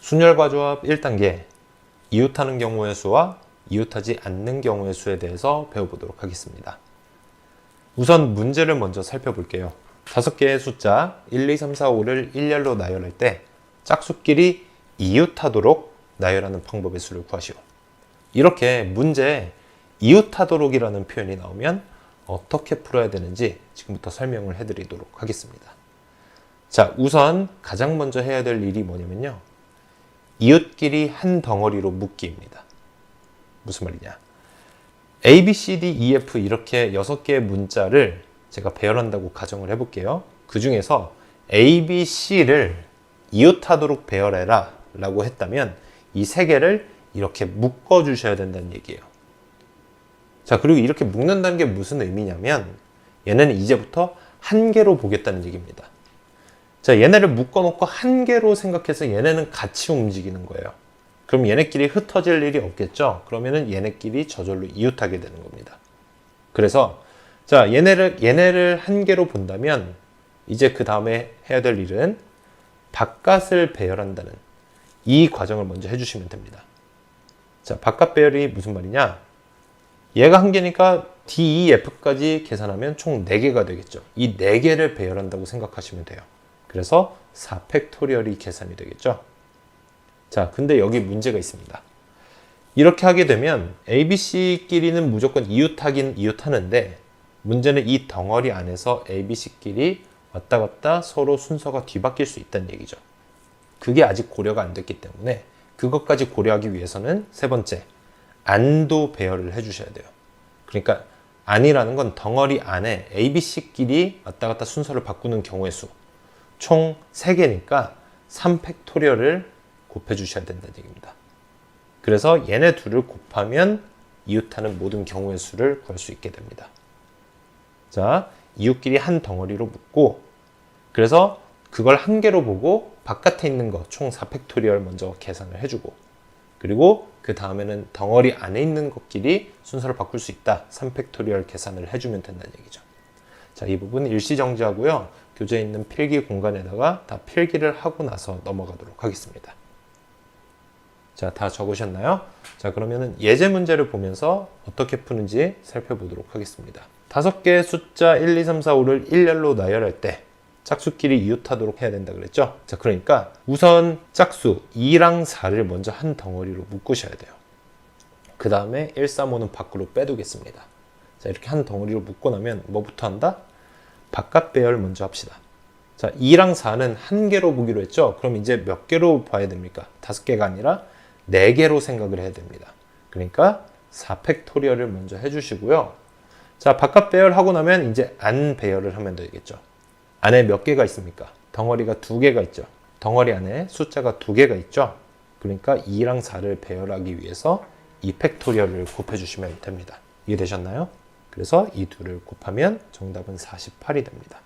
순열과 조합 1단계, 이웃하는 경우의 수와 이웃하지 않는 경우의 수에 대해서 배워보도록 하겠습니다. 우선 문제를 먼저 살펴볼게요. 5개의 숫자 1, 2, 3, 4, 5를 일렬로 나열할 때 짝수끼리 이웃하도록 나열하는 방법의 수를 구하시오. 이렇게 문제에 이웃하도록이라는 표현이 나오면 어떻게 풀어야 되는지 지금부터 설명을 해드리도록 하겠습니다. 자, 우선 가장 먼저 해야 될 일이 뭐냐면요. 이웃끼리 한 덩어리로 묶기입니다. 무슨 말이냐? A, B, C, D, E, F 이렇게 6개의 문자를 제가 배열한다고 가정을 해볼게요. 그 중에서 A, B, C를 이웃하도록 배열해라 라고 했다면 이 3개를 이렇게 묶어주셔야 된다는 얘기예요. 자, 그리고 이렇게 묶는다는 게 무슨 의미냐면 얘네는 이제부터 한 개로 보겠다는 얘기입니다. 자, 얘네를 묶어놓고 한 개로 생각해서 얘네는 같이 움직이는 거예요. 그럼 얘네끼리 흩어질 일이 없겠죠? 그러면은 얘네끼리 저절로 이웃하게 되는 겁니다. 그래서 자, 얘네를 한 개로 본다면 이제 그 다음에 해야 될 일은 바깥을 배열한다는 이 과정을 먼저 해주시면 됩니다. 자, 바깥 배열이 무슨 말이냐? 얘가 한 개니까 D, E, F까지 계산하면 총 4개가 되겠죠. 이 4개를 배열한다고 생각하시면 돼요. 그래서 4팩토리얼이 계산이 되겠죠. 자, 근데 여기 문제가 있습니다. 이렇게 하게 되면 A, B, C끼리는 무조건 이웃하긴 이웃하는데 문제는 이 덩어리 안에서 A, B, C끼리 왔다 갔다 서로 순서가 뒤바뀔 수 있다는 얘기죠. 그게 아직 고려가 안 됐기 때문에 그것까지 고려하기 위해서는 세 번째, 안도 배열을 해주셔야 돼요. 그러니까 안이라는 건 덩어리 안에 A, B, C끼리 왔다 갔다 순서를 바꾸는 경우의 수. 총 3개니까 3팩토리얼을 곱해주셔야 된다는 얘기입니다. 그래서 얘네 둘을 곱하면 이웃하는 모든 경우의 수를 구할 수 있게 됩니다. 자, 이웃끼리 한 덩어리로 묶고 그래서 그걸 한 개로 보고 바깥에 있는 거 총 4팩토리얼 먼저 계산을 해주고 그리고 그 다음에는 덩어리 안에 있는 것끼리 순서를 바꿀 수 있다. 3팩토리얼 계산을 해주면 된다는 얘기죠. 자, 이 부분 일시정지하고요. 교재에 있는 필기 공간에다가 다 필기를 하고 나서 넘어가도록 하겠습니다. 자, 다 적으셨나요? 자, 그러면은 예제 문제를 보면서 어떻게 푸는지 살펴보도록 하겠습니다. 5개의 숫자 1, 2, 3, 4, 5를 일렬로 나열할 때 짝수끼리 이웃하도록 해야 된다 그랬죠? 자, 그러니까 우선 짝수 2랑 4를 먼저 한 덩어리로 묶으셔야 돼요. 그 다음에 1, 3, 5는 밖으로 빼두겠습니다. 자, 이렇게 한 덩어리로 묶고 나면 뭐부터 한다? 바깥 배열 먼저 합시다. 자, 2랑 4는 한 개로 보기로 했죠? 그럼 이제 몇 개로 봐야 됩니까? 5개가 아니라 4개로 생각을 해야 됩니다. 그러니까 4팩토리얼을 먼저 해주시고요. 자, 바깥 배열하고 나면 이제 안 배열을 하면 되겠죠. 안에 몇 개가 있습니까? 덩어리가 2개가 있죠. 덩어리 안에 숫자가 2개가 있죠. 그러니까 2랑 4를 배열하기 위해서 2팩토리얼을 곱해주시면 됩니다. 이해되셨나요? 그래서 이 둘을 곱하면 정답은 48이 됩니다.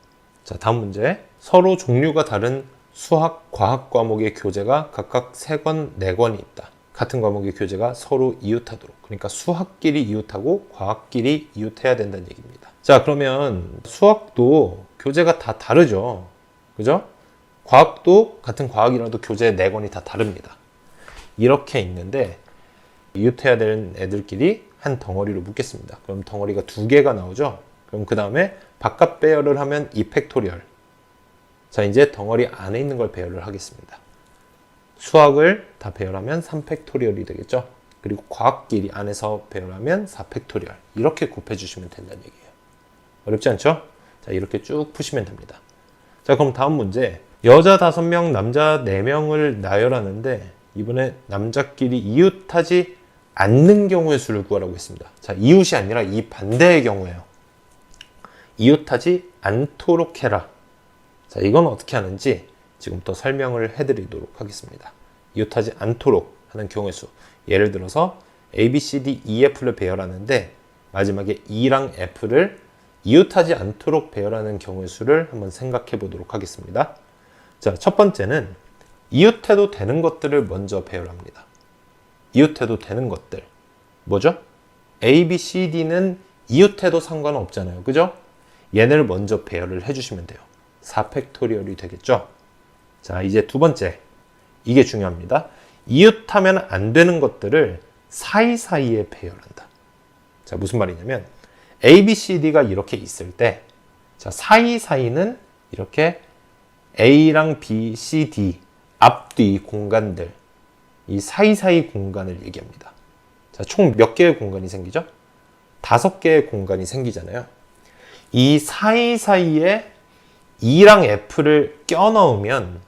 자, 다음 문제. 서로 종류가 다른 수학, 과학 과목의 교재가 각각 3권, 4권이 있다. 같은 과목의 교재가 서로 이웃하도록. 그러니까 수학끼리 이웃하고 과학끼리 이웃해야 된다는 얘기입니다. 자, 그러면 수학도 교재가 다 다르죠. 그죠? 과학도 같은 과학이라도 교재 4권이 다 다릅니다. 이렇게 있는데 이웃해야 되는 애들끼리 한 덩어리로 묶겠습니다. 그럼 덩어리가 2개가 나오죠. 그럼 그 다음에 바깥 배열을 하면 2팩토리얼. 자, 이제 덩어리 안에 있는 걸 배열을 하겠습니다. 수학을 다 배열하면 3팩토리얼이 되겠죠. 그리고 과학끼리 안에서 배열하면 4팩토리얼. 이렇게 곱해주시면 된다는 얘기예요. 어렵지 않죠? 자, 이렇게 쭉 푸시면 됩니다. 자, 그럼 다음 문제. 여자 5명, 남자 4명을 나열하는데 이번에 남자끼리 이웃하지 않는 경우의 수를 구하라고 했습니다. 자, 이웃이 아니라 이 반대의 경우예요. 이웃하지 않도록 해라. 자, 이건 어떻게 하는지 지금부터 설명을 해드리도록 하겠습니다. 이웃하지 않도록 하는 경우의 수. 예를 들어서 A, B, C, D, E, F를 배열하는데 마지막에 E랑 F를 이웃하지 않도록 배열하는 경우의 수를 한번 생각해 보도록 하겠습니다. 자, 첫 번째는 이웃해도 되는 것들을 먼저 배열합니다. 이웃해도 되는 것들. 뭐죠? A, B, C, D는 이웃해도 상관없잖아요. 그죠? 얘네를 먼저 배열을 해주시면 돼요. 4팩토리얼이 되겠죠? 자, 이제 두 번째. 이게 중요합니다. 이웃하면 안 되는 것들을 사이사이에 배열한다. 자, 무슨 말이냐면 A, B, C, D가 이렇게 있을 때 자, 사이사이는 이렇게 A랑 B, C, D 앞뒤 공간들 이 사이사이 공간을 얘기합니다. 자, 총 몇 개의 공간이 생기죠? 5개의 공간이 생기잖아요. 이 사이사이에 E랑 F를 껴넣으면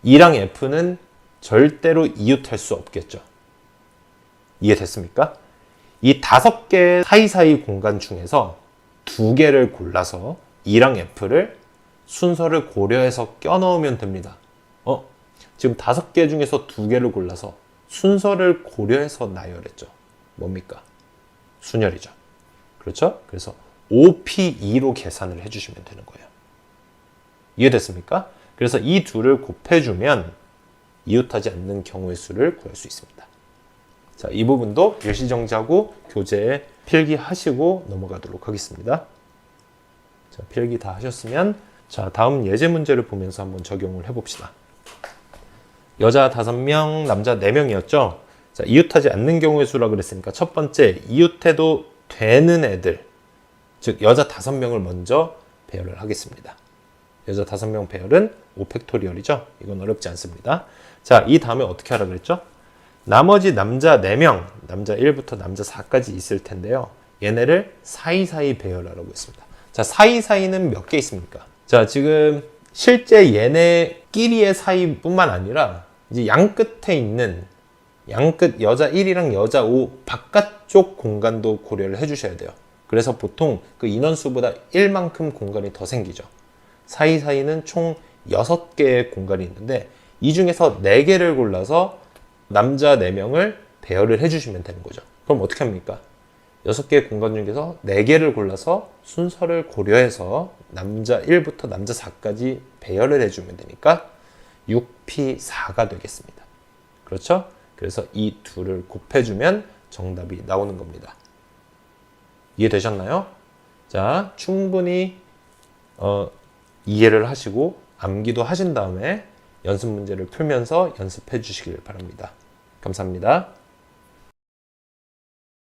E랑 F는 절대로 이웃할 수 없겠죠. 이해됐습니까? 이 5개의 사이사이 공간 중에서 2개를 골라서 E랑 F를 순서를 고려해서 껴넣으면 됩니다. 지금 5개 중에서 2개를 골라서 순서를 고려해서 나열했죠. 뭡니까? 순열이죠. 그렇죠? 그래서 OP2로 계산을 해주시면 되는 거예요. 이해됐습니까? 그래서 이 둘을 곱해주면 이웃하지 않는 경우의 수를 구할 수 있습니다. 자, 이 부분도 일시정지하고 교재에 필기하시고 넘어가도록 하겠습니다. 자, 필기 다 하셨으면 자, 다음 예제 문제를 보면서 한번 적용을 해봅시다. 여자 5명, 남자 4명이었죠. 자, 이웃하지 않는 경우의 수라 그랬으니까 첫 번째 이웃해도 되는 애들, 즉 여자 5명을 먼저 배열을 하겠습니다. 여자 5명 배열은 5팩토리얼이죠. 이건 어렵지 않습니다. 자, 이 다음에 어떻게 하라 그랬죠? 나머지 남자 4명, 남자 1부터 남자 4까지 있을 텐데요. 얘네를 사이사이 배열하라고 했습니다. 자, 사이사이는 몇 개 있습니까? 자, 지금 실제 얘네끼리의 사이뿐만 아니라 이제 양 끝에 있는 양 끝 여자 1이랑 여자 5 바깥쪽 공간도 고려를 해주셔야 돼요. 그래서 보통 그 인원수보다 1만큼 공간이 더 생기죠. 사이사이는 총 6개의 공간이 있는데 이 중에서 4개를 골라서 남자 4명을 배열을 해주시면 되는 거죠. 그럼 어떻게 합니까? 6개의 공간 중에서 4개를 골라서 순서를 고려해서 남자 1부터 남자 4까지 배열을 해주면 되니까 6P4가 되겠습니다. 그렇죠? 그래서 이 둘을 곱해주면 정답이 나오는 겁니다. 이해되셨나요? 자, 충분히 이해를 하시고 암기도 하신 다음에 연습 문제를 풀면서 연습해 주시길 바랍니다. 감사합니다.